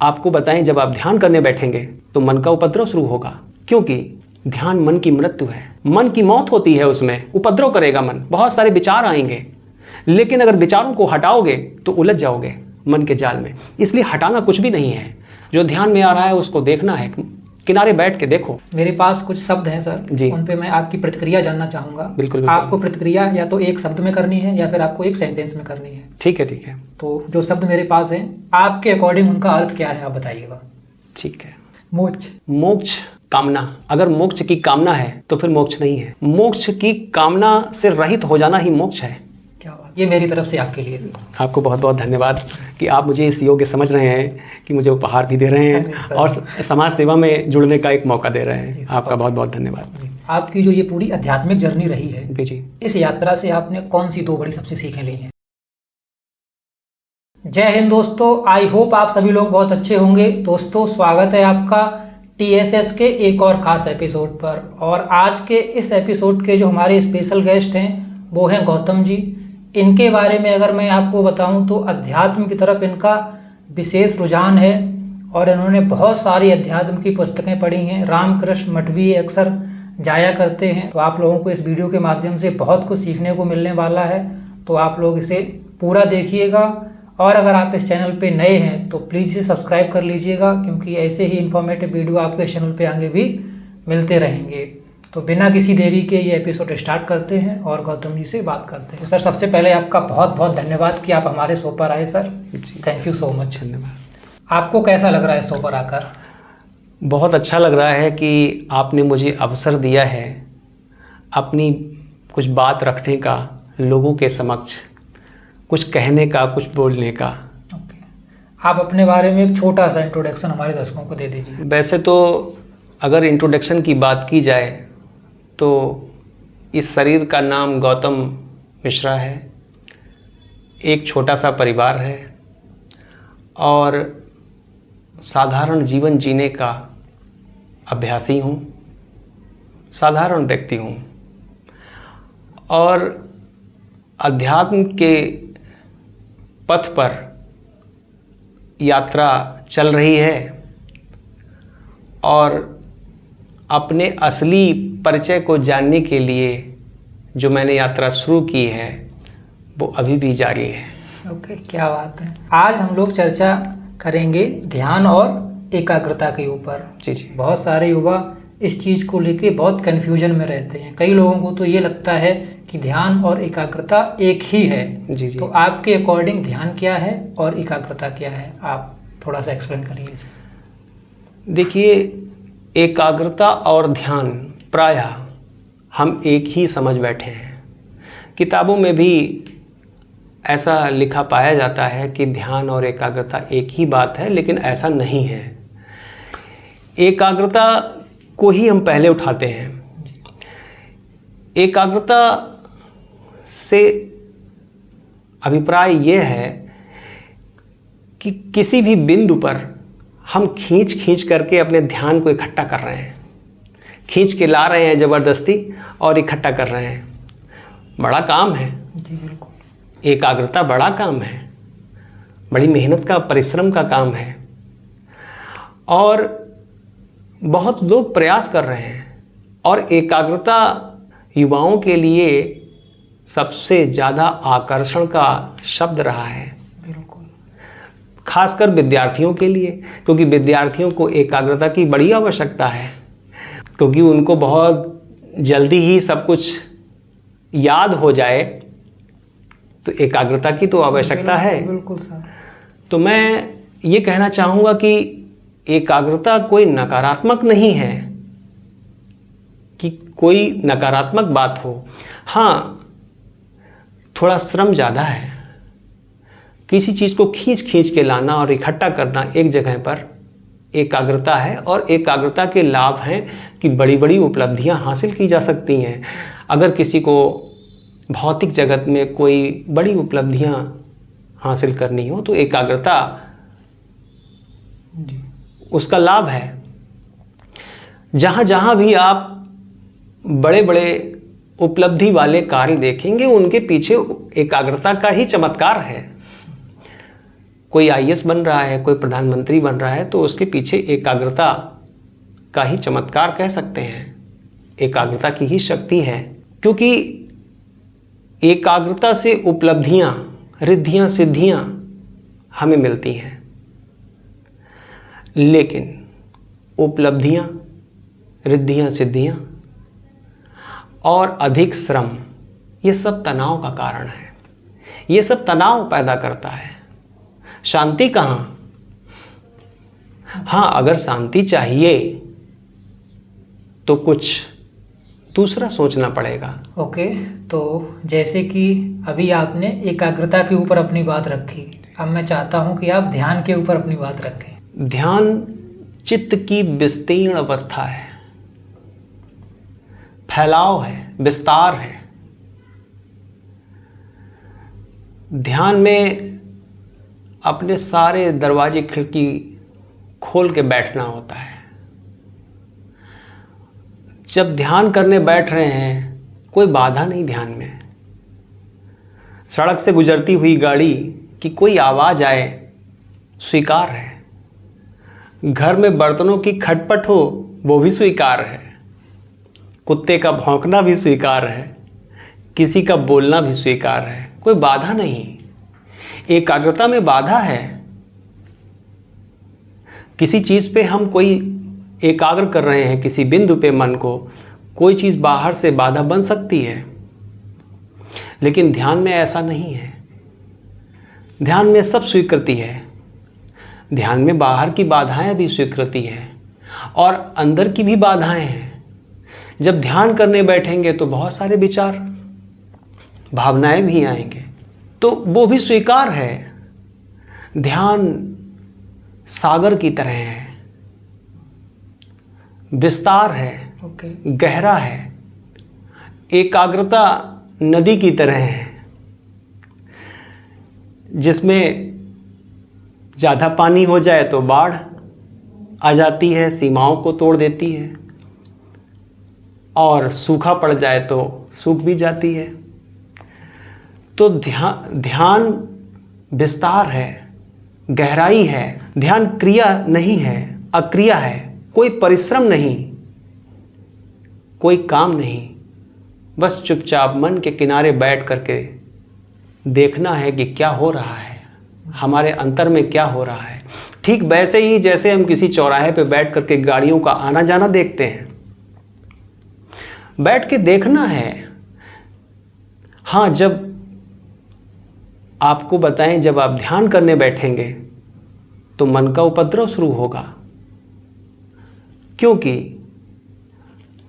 आपको बताएं, जब आप ध्यान करने बैठेंगे तो मन का उपद्रव शुरू होगा, क्योंकि ध्यान मन की मृत्यु है, मन की मौत होती है, उसमें उपद्रव करेगा मन, बहुत सारे विचार आएंगे। लेकिन अगर विचारों को हटाओगे तो उलझ जाओगे मन के जाल में। इसलिए हटाना कुछ भी नहीं है, जो ध्यान में आ रहा है उसको देखना है, किनारे बैठ के देखो। मेरे पास कुछ शब्द हैं सर जी, उन पे मैं आपकी प्रतिक्रिया जानना चाहूँगा। बिल्कुल। आपको प्रतिक्रिया या तो एक शब्द में करनी है या फिर आपको एक सेंटेंस में करनी है। ठीक है, ठीक है। तो जो शब्द मेरे पास हैं, आपके अकॉर्डिंग उनका अर्थ क्या है, आप बताइएगा। ठीक है। मोक्ष। मोक्ष, कामना। अगर मोक्ष की कामना है तो फिर मोक्ष नहीं है। मोक्ष की कामना से रहित हो जाना ही मोक्ष है। क्या बात, ये मेरी तरफ से आपके लिए। आपको बहुत बहुत धन्यवाद कि आप मुझे इस योग्य समझ रहे हैं, कि मुझे उपहार भी दे रहे हैं और समाज सेवा में जुड़ने का एक मौका दे रहे हैं। आपका बहुत बहुत धन्यवाद। आपकी जो ये पूरी आध्यात्मिक जर्नी रही है, जी, इस यात्रा से आपने कौन सी दो बड़ी सबसे सीखें ली हैं? जय हिंद दोस्तों, आई होप आप सभी लोग बहुत अच्छे होंगे। दोस्तों, स्वागत है आपका TSS के एक और ख़ास एपिसोड पर। और आज के इस एपिसोड के जो हमारे स्पेशल गेस्ट हैं वो हैं गौतम जी। इनके बारे में अगर मैं आपको बताऊं तो अध्यात्म की तरफ इनका विशेष रुझान है और इन्होंने बहुत सारी अध्यात्म की पुस्तकें पढ़ी हैं। रामकृष्ण मठ भी अक्सर जाया करते हैं। तो आप लोगों को इस वीडियो के माध्यम से बहुत कुछ सीखने को मिलने वाला है, तो आप लोग इसे पूरा देखिएगा। और अगर आप इस चैनल पे नए हैं तो प्लीज़ इसे सब्सक्राइब कर लीजिएगा, क्योंकि ऐसे ही इन्फॉर्मेटिव वीडियो आपके चैनल पे आगे भी मिलते रहेंगे। तो बिना किसी देरी के ये एपिसोड स्टार्ट करते हैं और गौतम जी से बात करते हैं। तो सर, सबसे पहले आपका बहुत बहुत धन्यवाद कि आप हमारे शो पर आए sir. Thank you so much. धन्यवाद। आपको कैसा लग रहा है शो पर आकर? बहुत अच्छा लग रहा है कि आपने मुझे अवसर दिया है अपनी कुछ बात रखने का, लोगों के समक्ष कुछ कहने का, कुछ बोलने का। ओके, आप अपने बारे में एक छोटा सा इंट्रोडक्शन हमारे दर्शकों को दे दीजिए। वैसे तो अगर इंट्रोडक्शन की बात की जाए तो इस शरीर का नाम गौतम मिश्रा है, एक छोटा सा परिवार है और साधारण जीवन जीने का अभ्यासी हूँ, साधारण व्यक्ति हूँ और अध्यात्म के पथ पर यात्रा चल रही है और अपने असली परिचय को जानने के लिए जो मैंने यात्रा शुरू की है वो अभी भी जारी है। ओके, क्या बात है। आज हम लोग चर्चा करेंगे ध्यान और एकाग्रता के ऊपर। जी जी। बहुत सारे युवा इस चीज़ को लेके बहुत कन्फ्यूजन में रहते हैं। कई लोगों को तो ये लगता है कि ध्यान और एकाग्रता एक ही है। जी जी। तो आपके अकॉर्डिंग ध्यान क्या है और एकाग्रता क्या है, आप थोड़ा सा एक्सप्लेन करिए। देखिए, एकाग्रता और ध्यान प्रायः हम एक ही समझ बैठे हैं। किताबों में भी ऐसा लिखा पाया जाता है कि ध्यान और एकाग्रता एक ही बात है, लेकिन ऐसा नहीं है। एकाग्रता को ही हम पहले उठाते हैं। एकाग्रता से अभिप्राय ये है कि किसी भी बिंदु पर हम खींच करके अपने ध्यान को इकट्ठा कर रहे हैं, खींच के ला रहे हैं ज़बरदस्ती और इकट्ठा कर रहे हैं। बड़ा काम है जी, बिल्कुल। एकाग्रता बड़ा काम है, बड़ी मेहनत का, परिश्रम का काम है और बहुत लोग प्रयास कर रहे हैं। और एकाग्रता युवाओं के लिए सबसे ज़्यादा आकर्षण का शब्द रहा है, बिल्कुल। खासकर विद्यार्थियों के लिए, क्योंकि विद्यार्थियों को एकाग्रता की बड़ी आवश्यकता है, क्योंकि उनको बहुत जल्दी ही सब कुछ याद हो जाए, तो एकाग्रता की तो आवश्यकता है। बिल्कुल सर। तो मैं ये कहना चाहूँगा कि एकाग्रता कोई नकारात्मक नहीं है, कि कोई नकारात्मक बात हो। हाँ, थोड़ा श्रम ज़्यादा है। किसी चीज़ को खींच के लाना और इकट्ठा करना एक जगह पर एकाग्रता है। और एकाग्रता के लाभ हैं कि बड़ी बड़ी उपलब्धियां हासिल की जा सकती हैं। अगर किसी को भौतिक जगत में कोई बड़ी उपलब्धियां हासिल करनी हो तो एकाग्रता उसका लाभ है। जहाँ जहाँ भी आप बड़े बड़े उपलब्धि वाले कार्य देखेंगे, उनके पीछे एकाग्रता का ही चमत्कार है। कोई आईएएस बन रहा है, कोई प्रधानमंत्री बन रहा है, तो उसके पीछे एकाग्रता का ही चमत्कार कह सकते हैं, एकाग्रता की ही शक्ति है। क्योंकि एकाग्रता से उपलब्धियां, रिद्धियां, सिद्धियां हमें मिलती हैं, लेकिन उपलब्धियां, रिद्धियां, सिद्धियां और अधिक श्रम, ये सब तनाव का कारण है। ये सब तनाव पैदा करता है। शांति कहाँ? हाँ, अगर शांति चाहिए तो कुछ दूसरा सोचना पड़ेगा। ओके, तो जैसे कि अभी आपने एकाग्रता के ऊपर अपनी बात रखी, अब मैं चाहता हूं कि आप ध्यान के ऊपर अपनी बात रखें। ध्यान चित्त की विस्तीर्ण अवस्था है, फैलाव है, विस्तार है। ध्यान में अपने सारे दरवाजे खिड़की खोल के बैठना होता है। जब ध्यान करने बैठ रहे हैं, कोई बाधा नहीं ध्यान में। सड़क से गुजरती हुई गाड़ी की कोई आवाज़ आए, स्वीकार है। घर में बर्तनों की खटपट हो, वो भी स्वीकार है। कुत्ते का भौंकना भी स्वीकार है, किसी का बोलना भी स्वीकार है, कोई बाधा नहीं। एकाग्रता में बाधा है। किसी चीज़ पे हम कोई एकाग्र कर रहे हैं, किसी बिंदु पे मन को, कोई चीज़ बाहर से बाधा बन सकती है, लेकिन ध्यान में ऐसा नहीं है। ध्यान में सब स्वीकृति है। ध्यान में बाहर की बाधाएं भी स्वीकृति है और अंदर की भी बाधाएं हैं। जब ध्यान करने बैठेंगे तो बहुत सारे विचार, भावनाएं भी आएंगे, तो वो भी स्वीकार है। ध्यान सागर की तरह है, विस्तार है, गहरा है। एकाग्रता नदी की तरह है, जिसमें ज़्यादा पानी हो जाए तो बाढ़ आ जाती है, सीमाओं को तोड़ देती है, और सूखा पड़ जाए तो सूख भी जाती है। तो ध्यान विस्तार है, गहराई है। ध्यान क्रिया नहीं है, अक्रिया है। कोई परिश्रम नहीं, कोई काम नहीं, बस चुपचाप मन के किनारे बैठ करके देखना है कि क्या हो रहा है, हमारे अंतर में क्या हो रहा है। ठीक वैसे ही जैसे हम किसी चौराहे पे बैठ करके गाड़ियों का आना जाना देखते हैं, बैठ के देखना है। हाँ, जब आपको बताएं, जब आप ध्यान करने बैठेंगे तो मन का उपद्रव शुरू होगा, क्योंकि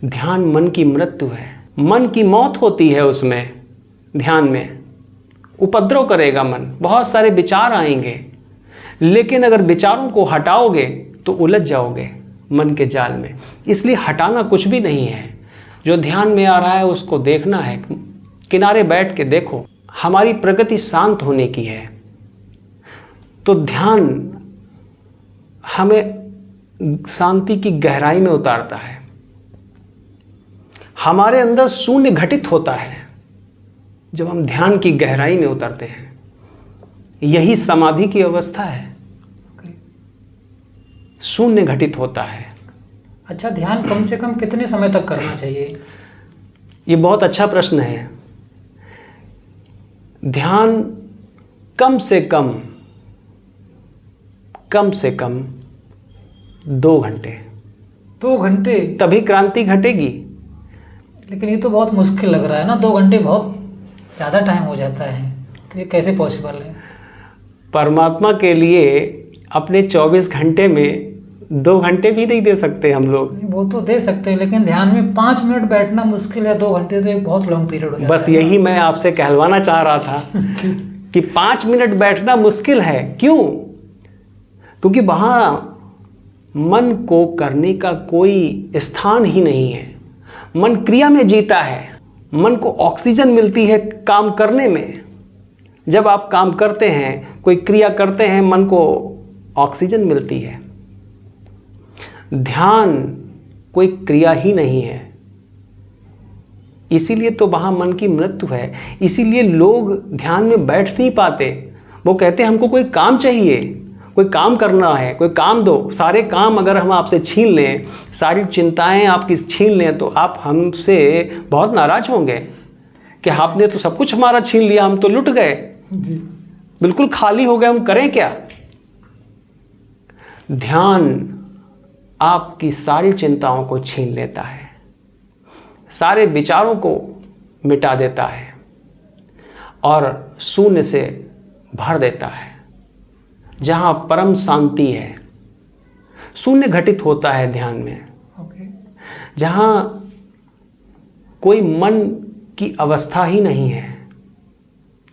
ध्यान मन की मृत्यु है, मन की मौत होती है उसमें। ध्यान में उपद्रव करेगा मन, बहुत सारे विचार आएंगे, लेकिन अगर विचारों को हटाओगे तो उलझ जाओगे मन के जाल में। इसलिए हटाना कुछ भी नहीं है। जो ध्यान में आ रहा है उसको देखना है, किनारे बैठ के देखो। हमारी प्रकृति शांत होने की है, तो ध्यान हमें शांति की गहराई में उतारता है। हमारे अंदर शून्य घटित होता है जब हम ध्यान की गहराई में उतरते हैं। यही समाधि की अवस्था है, शून्य घटित होता है। अच्छा, ध्यान कम से कम कितने समय तक करना चाहिए? ये बहुत अच्छा प्रश्न है। ध्यान कम से कम 2 घंटे। 2 घंटे? तभी क्रांति घटेगी। लेकिन ये तो बहुत मुश्किल लग रहा है ना, 2 घंटे बहुत ज़्यादा टाइम हो जाता है, तो ये कैसे पॉसिबल है? परमात्मा के लिए अपने 24 घंटे में 2 घंटे भी नहीं दे सकते हम लोग। वो तो दे सकते हैं, लेकिन ध्यान में 5 मिनट बैठना मुश्किल है, 2 घंटे तो एक बहुत लॉन्ग पीरियड हो जाता है। बस यही मैं आपसे कहलवाना चाह रहा था कि 5 मिनट बैठना मुश्किल है। क्यों? क्योंकि वहाँ मन को करने का कोई स्थान ही नहीं है। मन क्रिया में जीता है, मन को ऑक्सीजन मिलती है काम करने में। जब आप काम करते हैं, कोई क्रिया करते हैं, मन को ऑक्सीजन मिलती है। ध्यान कोई क्रिया ही नहीं है, इसीलिए तो वहाँ मन की मृत्यु है। इसीलिए लोग ध्यान में बैठ नहीं पाते, वो कहते हैं हमको कोई काम चाहिए, कोई काम करना है, कोई काम दो। सारे काम अगर हम आपसे छीन लें, सारी चिंताएं आपकी छीन लें, तो आप हमसे बहुत नाराज होंगे कि आपने तो सब कुछ हमारा छीन लिया, हम तो लुट गए जी। बिल्कुल खाली हो गए, हम करें क्या। ध्यान आपकी सारी चिंताओं को छीन लेता है, सारे विचारों को मिटा देता है और शून्य से भर देता है, जहां परम शांति है। शून्य घटित होता है ध्यान में, ओके। जहां कोई मन की अवस्था ही नहीं है।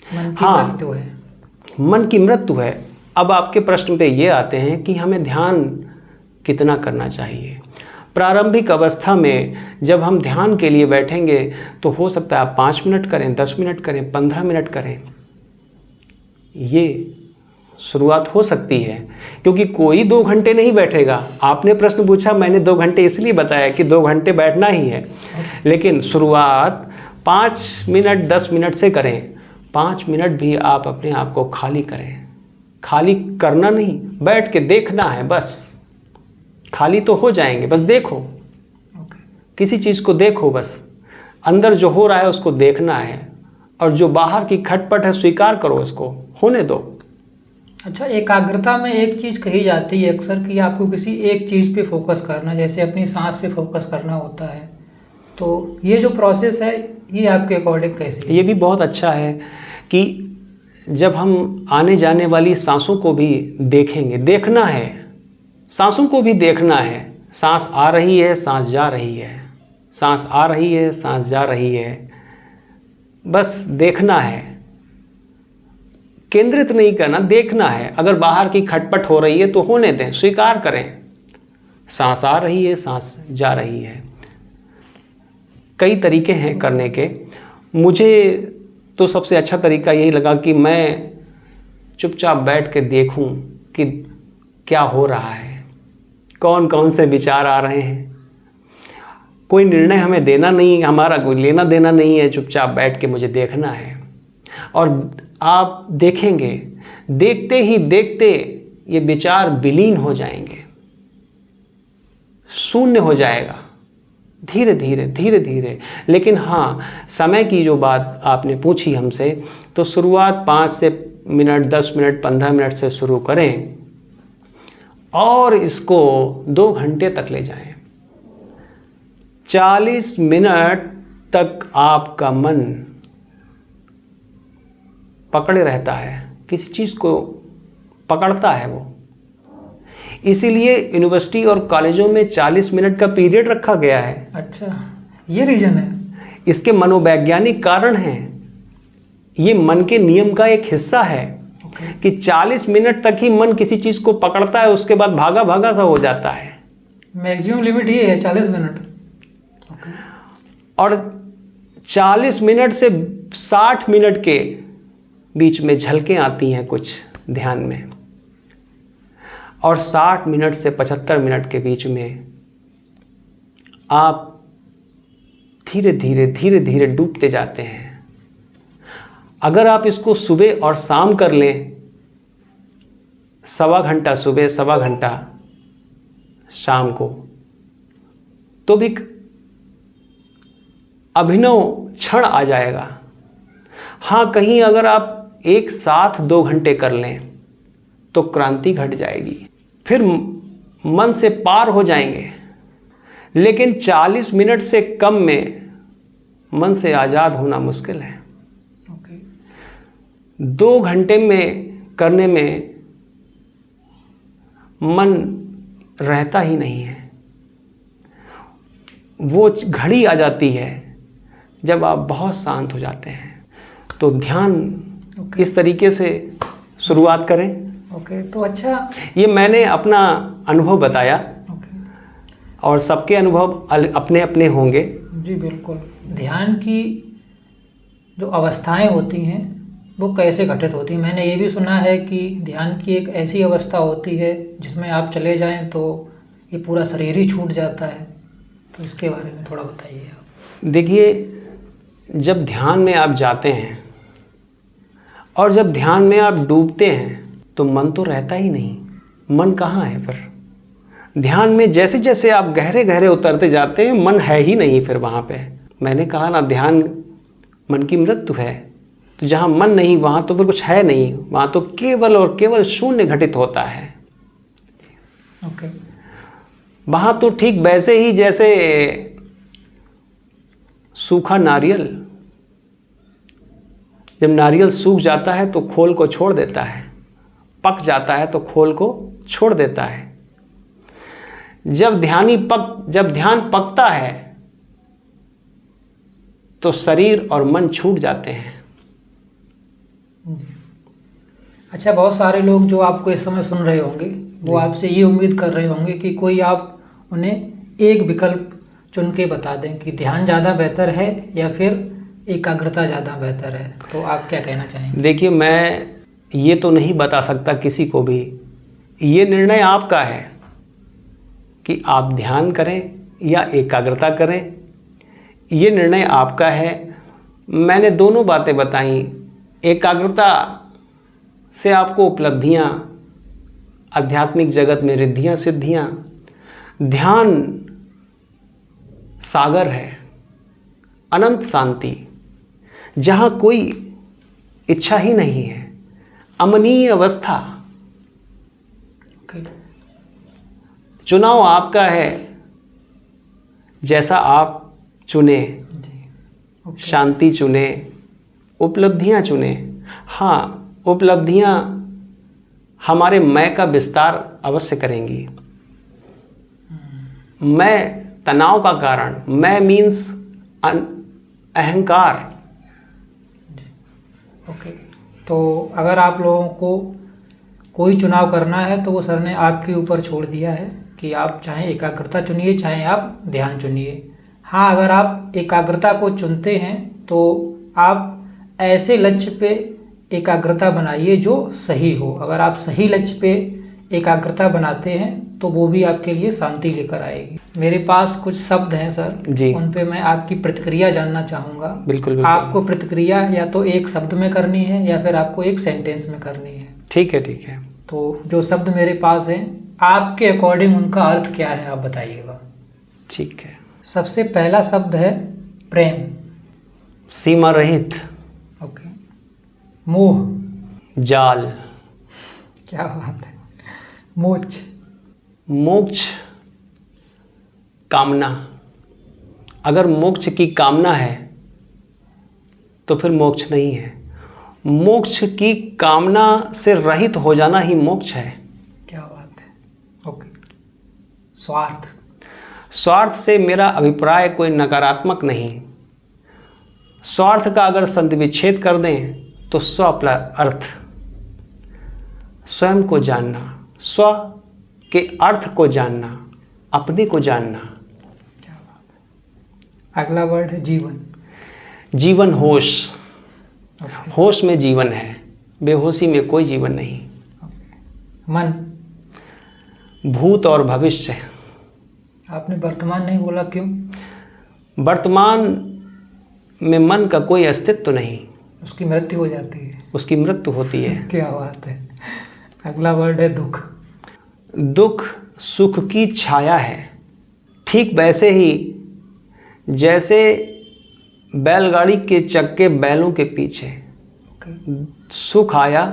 मन की हाँ, मृत्यु है। मन की मृत्यु है। अब आपके प्रश्न पे ये आते हैं कि हमें ध्यान कितना करना चाहिए। प्रारंभिक अवस्था में जब हम ध्यान के लिए बैठेंगे तो हो सकता है आप 5 मिनट करें, 10 मिनट करें, 15 मिनट करें। ये शुरुआत हो सकती है, क्योंकि कोई 2 घंटे नहीं बैठेगा। आपने प्रश्न पूछा, मैंने 2 घंटे इसलिए बताया कि 2 घंटे बैठना ही है, लेकिन शुरुआत 5 मिनट 10 मिनट से करें। 5 मिनट भी आप अपने आप को खाली करें। खाली करना नहीं, बैठ के देखना है बस। खाली तो हो जाएंगे, बस देखो, ओके। किसी चीज़ को देखो, बस अंदर जो हो रहा है उसको देखना है, और जो बाहर की खटपट है स्वीकार करो, उसको होने दो। अच्छा, एकाग्रता में एक चीज़ कही जाती है अक्सर कि आपको किसी एक चीज़ पे फोकस करना, जैसे अपनी सांस पे फोकस करना होता है। तो ये जो प्रोसेस है, ये आपके अकॉर्डिंग कैसी है? ये भी बहुत अच्छा है कि जब हम आने जाने वाली सांसों को भी देखेंगे, देखना है, सांसों को भी देखना है। सांस आ रही है, सांस जा रही है, सांस आ रही है, सांस जा रही है, बस देखना है, केंद्रित नहीं करना, देखना है। अगर बाहर की खटपट हो रही है तो होने दें, स्वीकार करें। सांस आ रही है, सांस जा रही है। कई तरीके हैं करने के। मुझे तो सबसे अच्छा तरीका यही लगा कि मैं चुपचाप बैठ के देखूं कि क्या हो रहा है, कौन कौन से विचार आ रहे हैं। कोई निर्णय हमें देना नहीं, हमारा कोई लेना देना नहीं है, चुपचाप बैठ के मुझे देखना है। और आप देखेंगे, देखते ही देखते ये विचार विलीन हो जाएंगे, शून्य हो जाएगा, धीरे धीरे धीरे धीरे। लेकिन हाँ, समय की जो बात आपने पूछी हमसे, तो शुरुआत 5 मिनट 10 मिनट 15 मिनट से शुरू करें और इसको 2 घंटे तक ले जाएं। 40 मिनट तक आपका मन पकड़े रहता है, किसी चीज़ को पकड़ता है वो। इसीलिए यूनिवर्सिटी और कॉलेजों में 40 मिनट का पीरियड रखा गया है। अच्छा, ये रीज़न है? इसके मनोवैज्ञानिक कारण हैं। ये मन के नियम का एक हिस्सा है कि 40 मिनट तक ही मन किसी चीज़ को पकड़ता है, उसके बाद भागा भागा सा हो जाता है। मैक्सिमम लिमिट ये है 40 मिनट। ओके। और 40 मिनट से 60 मिनट के बीच में झलकें आती हैं कुछ ध्यान में, और 60 मिनट से 75 मिनट के बीच में आप धीरे धीरे धीरे धीरे डूबते जाते हैं। अगर आप इसको सुबह और शाम कर लें, 1.25 घंटा सुबह 1.25 घंटा शाम को, तो भी अभिनव क्षण आ जाएगा। हाँ, कहीं अगर आप एक साथ 2 घंटे कर लें तो क्रांति घट जाएगी, फिर मन से पार हो जाएंगे। लेकिन 40 मिनट से कम में मन से आज़ाद होना मुश्किल है। ओके। 2 घंटे में करने में मन रहता ही नहीं है। वो घड़ी आ जाती है जब आप बहुत शांत हो जाते हैं। तो ध्यान इस तरीके से शुरुआत करें। ओके, तो अच्छा, ये मैंने अपना अनुभव बताया, ओके, और सबके अनुभव अपने अपने होंगे। जी बिल्कुल। ध्यान की जो अवस्थाएं होती हैं वो कैसे घटित होती हैं? मैंने ये भी सुना है कि ध्यान की एक ऐसी अवस्था होती है जिसमें आप चले जाएं तो ये पूरा शरीर ही छूट जाता है। तो इसके बारे में थोड़ा बताइए आप। देखिए, जब ध्यान में आप जाते हैं, और जब ध्यान में आप डूबते हैं तो मन तो रहता ही नहीं, मन कहाँ है फिर? ध्यान में जैसे जैसे आप गहरे गहरे उतरते जाते हैं मन है ही नहीं फिर वहाँ पे। मैंने कहा ना, ध्यान मन की मृत्यु है। तो जहाँ मन नहीं वहाँ तो फिर कुछ है नहीं, वहाँ तो केवल और केवल शून्य घटित होता है। ओके। वहाँ तो ठीक वैसे ही जैसे सूखा नारियल, जब नारियल सूख जाता है तो खोल को छोड़ देता है, पक जाता है तो खोल को छोड़ देता है। जब ध्यान पकता है तो शरीर और मन छूट जाते हैं। अच्छा, बहुत सारे लोग जो आपको इस समय सुन रहे होंगे वो आपसे ये उम्मीद कर रहे होंगे कि कोई आप उन्हें एक विकल्प चुन के बता दें कि ध्यान ज़्यादा बेहतर है या फिर एकाग्रता ज़्यादा बेहतर है, तो आप क्या कहना चाहेंगे? देखिए, मैं ये तो नहीं बता सकता किसी को भी, ये निर्णय आपका है कि आप ध्यान करें या एकाग्रता करें, ये निर्णय आपका है। मैंने दोनों बातें बताई। एकाग्रता से आपको उपलब्धियाँ, आध्यात्मिक जगत में रिद्धियाँ सिद्धियाँ। ध्यान सागर है, अनंत शांति, जहाँ कोई इच्छा ही नहीं है, अमनीय अवस्था। ओके। चुनाव आपका है, जैसा आप चुने, जी। ओके। शांति चुने, उपलब्धियां चुने। हाँ, उपलब्धियां हमारे मैं का विस्तार अवश्य करेंगी। मैं तनाव का कारण, मैं मीन्स अहंकार। ओके। तो अगर आप लोगों को कोई चुनाव करना है तो वो सर ने आपके ऊपर छोड़ दिया है कि आप चाहे एकाग्रता चुनिए चाहे आप ध्यान चुनिए। हाँ, अगर आप एकाग्रता को चुनते हैं तो आप ऐसे लक्ष्य पे एकाग्रता बनाइए जो सही हो। अगर आप सही लक्ष्य पे एकाग्रता बनाते हैं तो वो भी आपके लिए शांति लेकर आएगी। मेरे पास कुछ शब्द हैं सर जी, उन पे मैं आपकी प्रतिक्रिया जानना चाहूँगा। बिल्कुल बिल्कुल। आपको प्रतिक्रिया या तो एक शब्द में करनी है या फिर आपको एक सेंटेंस में करनी है। ठीक है, ठीक है। तो जो शब्द मेरे पास हैं आपके अकॉर्डिंग उनका अर्थ क्या है आप बताइएगा। ठीक है। सबसे पहला शब्द है प्रेम। सीमा रहित। ओके। मोह। जाल। क्या बात है। मोक्ष। मोक्ष, कामना। अगर मोक्ष की कामना है तो फिर मोक्ष नहीं है। मोक्ष की कामना से रहित हो जाना ही मोक्ष है। क्या बात है। ओके। स्वार्थ। स्वार्थ से मेरा अभिप्राय कोई नकारात्मक नहीं। स्वार्थ का अगर संधि विच्छेद कर दें तो स्व अर्थ, स्वयं को जानना, स्व के अर्थ को जानना, अपने को जानना। क्या बात है। अगला वर्ड है जीवन। जीवन होश। ओके। होश में जीवन है, बेहोशी में कोई जीवन नहीं। ओके। मन। भूत और भविष्य। आपने वर्तमान नहीं बोला, क्यों? वर्तमान में मन का कोई अस्तित्व नहीं, उसकी मृत्यु हो जाती है। उसकी मृत्यु होती है। क्या बात है। अगला वर्ड है दुख। दुख सुख की छाया है। ठीक वैसे ही जैसे बैलगाड़ी के चक्के बैलों के पीछे, ओके। सुख आया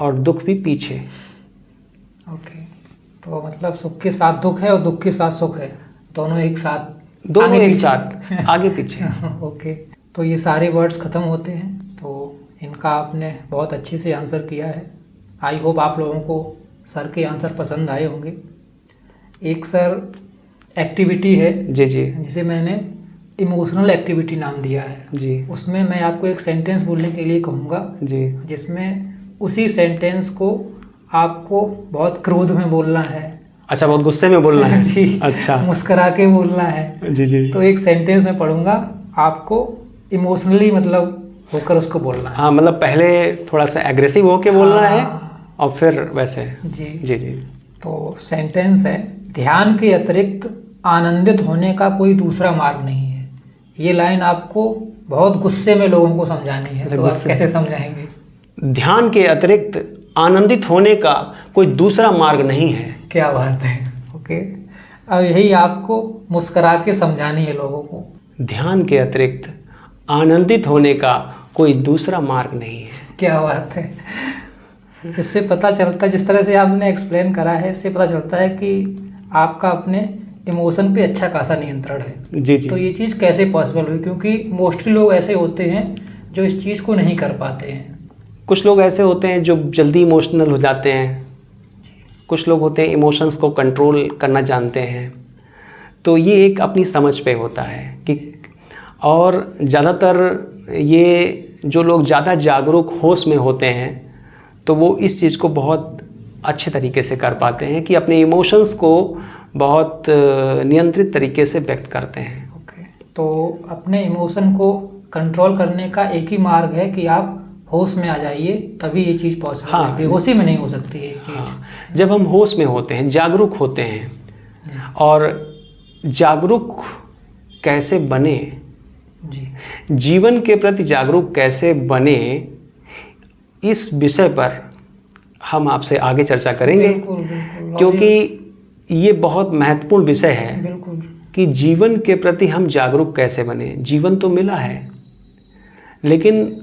और दुख भी पीछे। ओके। तो मतलब सुख के साथ दुख है और दुख के साथ सुख है, दोनों एक साथ, दोनों आगे एक पीछे। साथ, आगे पीछे। ओके। तो ये सारे वर्ड्स ख़त्म होते हैं, तो इनका आपने बहुत अच्छे से आंसर किया है। आई होप आप लोगों को सर के आंसर पसंद आए होंगे। एक सर एक्टिविटी है जी जी जिसे मैंने इमोशनल एक्टिविटी नाम दिया है। जी उसमें मैं आपको एक सेंटेंस बोलने के लिए कहूँगा जी। जिसमें उसी सेंटेंस को आपको बहुत क्रोध में बोलना है। अच्छा, बहुत गुस्से में बोलना है। जी। अच्छा, मुस्करा के बोलना है। जी जी। तो एक सेंटेंस में पढ़ूंगा, आपको इमोशनली मतलब होकर उसको बोलना है। हाँ, मतलब पहले थोड़ा सा एग्रेसिव होके बोलना है हाँ। और फिर वैसे। जी जी जी। तो सेंटेंस है, ध्यान के अतिरिक्त आनंदित होने का कोई दूसरा मार्ग नहीं है। ये लाइन आपको बहुत गुस्से में लोगों को समझानी है, तो आप गुस्से। कैसे समझाएंगे? ध्यान के अतिरिक्त आनंदित होने का कोई दूसरा मार्ग नहीं है। क्या बात है। ओके, अब यही आपको मुस्कुरा के समझानी है लोगों को। ध्यान के अतिरिक्त आनंदित होने का कोई दूसरा मार्ग नहीं है। क्या बात है। इससे पता चलता है, जिस तरह से आपने एक्सप्लेन करा है, इससे पता चलता है कि आपका अपने इमोशन पे अच्छा खासा नियंत्रण है। जी जी। तो ये चीज़ कैसे पॉसिबल हुई, क्योंकि मोस्टली लोग ऐसे होते हैं जो इस चीज़ को नहीं कर पाते हैं। कुछ लोग ऐसे होते हैं जो जल्दी इमोशनल हो जाते हैं, कुछ लोग होते हैं इमोशंस को कंट्रोल करना जानते हैं। तो ये एक अपनी समझ पे होता है कि, और ज़्यादातर ये जो लोग ज़्यादा जागरूक होश में होते हैं तो वो इस चीज़ को बहुत अच्छे तरीके से कर पाते हैं कि अपने इमोशंस को बहुत नियंत्रित तरीके से व्यक्त करते हैं। ओके, तो अपने इमोशन को कंट्रोल करने का एक ही मार्ग है कि आप होश में आ जाइए, तभी ये चीज़ पॉसिबल है। बेहोशी में नहीं हो सकती है ये चीज़। जब हम होश में होते हैं, जागरूक होते हैं, और जागरूक कैसे बने, जी, जीवन के प्रति जागरूक कैसे बने, इस विषय पर हम आपसे आगे चर्चा करेंगे। बिल्कुल बिल्कुल, क्योंकि ये बहुत महत्वपूर्ण विषय है बिल्कुल कि जीवन के प्रति हम जागरूक कैसे बने। जीवन तो मिला है, लेकिन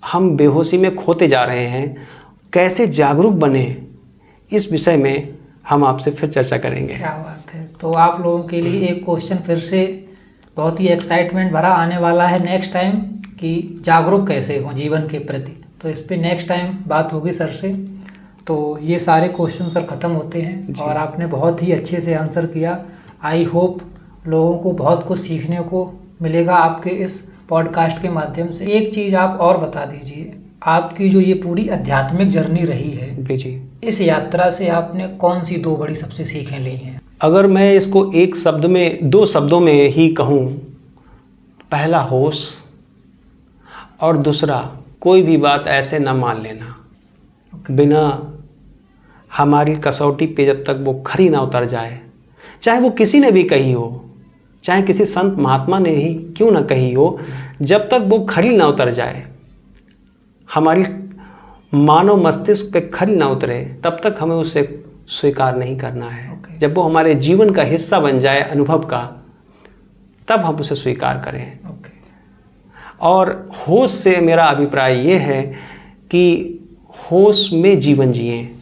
हम बेहोशी में खोते जा रहे हैं। कैसे जागरूक बने, इस विषय में हम आपसे फिर चर्चा करेंगे। क्या बात है। तो आप लोगों के लिए एक क्वेश्चन फिर से बहुत ही एक्साइटमेंट भरा आने वाला है नेक्स्ट टाइम, कि जागरूक कैसे हो जीवन के प्रति। तो इस पे नेक्स्ट टाइम बात होगी सर से। तो ये सारे क्वेश्चन सर ख़त्म होते हैं और आपने बहुत ही अच्छे से आंसर किया। आई होप लोगों को बहुत कुछ सीखने को मिलेगा आपके इस पॉडकास्ट के माध्यम से। एक चीज़ आप और बता दीजिए, आपकी जो ये पूरी आध्यात्मिक जर्नी रही है जी, इस यात्रा से आपने कौन सी दो बड़ी सबसे सीखें ली हैं? अगर मैं इसको एक शब्द में, दो शब्दों में ही कहूँ, पहला होश और दूसरा कोई भी बात ऐसे न मान लेना बिना हमारी कसौटी पे जब तक वो खरी ना उतर जाए, चाहे वो किसी ने भी कही हो, चाहे किसी संत महात्मा ने ही क्यों ना कही हो, जब तक वो खरी ना उतर जाए, हमारी मानव मस्तिष्क पे खरी ना उतरे, तब तक हमें उसे स्वीकार नहीं करना है। जब वो हमारे जीवन का हिस्सा बन जाए, अनुभव का, तब हम उसे स्वीकार करें। और होश से मेरा अभिप्राय ये है कि होश में जीवन जिए।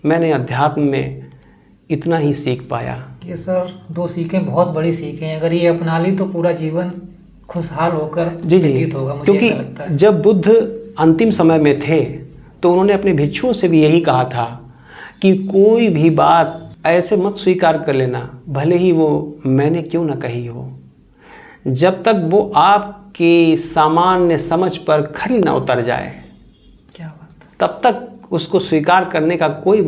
मैंने अध्यात्म में इतना ही सीख पाया। ये सर दो सीखें बहुत बड़ी सीखें हैं, अगर ये अपना ली तो पूरा जीवन खुशहाल होकर व्यतीत होगा, मुझे ऐसा लगता है। क्योंकि जब बुद्ध अंतिम समय में थे तो उन्होंने अपने भिक्षुओं से भी यही कहा था कि कोई भी बात ऐसे मत स्वीकार कर लेना, भले ही वो मैंने क्यों ना कही हो। जब तक वो आपकी सामान्य समझ पर खरी ना उतर जाए, क्या बात है, तब तक उसको स्वीकार करने का कोई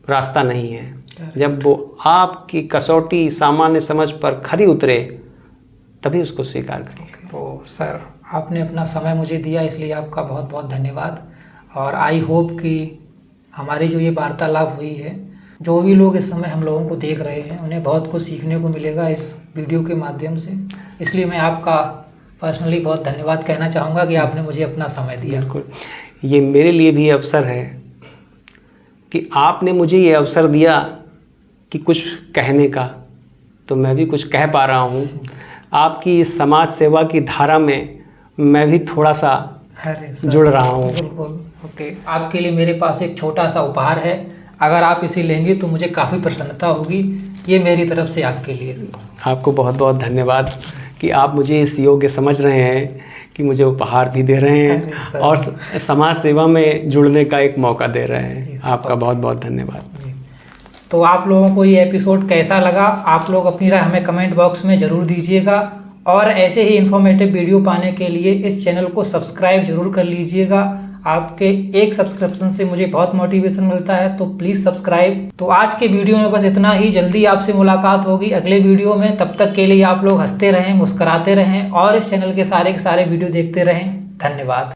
रास्ता नहीं है। जब वो आपकी कसौटी सामान्य समझ पर खरी उतरे, तभी उसको स्वीकार करें। तो सर आपने अपना समय मुझे दिया, इसलिए आपका बहुत बहुत धन्यवाद। और आई होप कि हमारी जो ये वार्तालाप हुई है, जो भी लोग इस समय हम लोगों को देख रहे हैं, उन्हें बहुत कुछ सीखने को मिलेगा इस वीडियो के माध्यम से। इसलिए मैं आपका पर्सनली बहुत धन्यवाद कहना चाहूँगा कि आपने मुझे अपना समय दिया। बिल्कुल, ये मेरे लिए भी अवसर है कि आपने मुझे ये अवसर दिया कि कुछ कहने का, तो मैं भी कुछ कह पा रहा हूँ। आपकी इस समाज सेवा की धारा में मैं भी थोड़ा सा जुड़ रहा हूँ। बिल्कुल। ओके, आपके लिए मेरे पास एक छोटा सा उपहार है, अगर आप इसे लेंगे तो मुझे काफ़ी प्रसन्नता होगी। ये मेरी तरफ से आपके लिए। आपको बहुत बहुत धन्यवाद कि आप मुझे इस योग्य समझ रहे हैं कि मुझे उपहार भी दे रहे हैं और समाज सेवा में जुड़ने का एक मौका दे रहे हैं। आपका बहुत बहुत धन्यवाद। तो आप लोगों को ये एपिसोड कैसा लगा, आप लोग अपनी राय हमें कमेंट बॉक्स में ज़रूर दीजिएगा। और ऐसे ही इन्फॉर्मेटिव वीडियो पाने के लिए इस चैनल को सब्सक्राइब जरूर कर लीजिएगा। आपके एक सब्सक्रिप्शन से मुझे बहुत मोटिवेशन मिलता है, तो प्लीज़ सब्सक्राइब। तो आज के वीडियो में बस इतना ही। जल्दी आपसे मुलाकात होगी अगले वीडियो में। तब तक के लिए आप लोग हंसते रहें, मुस्कुराते रहें और इस चैनल के सारे वीडियो देखते रहें। धन्यवाद।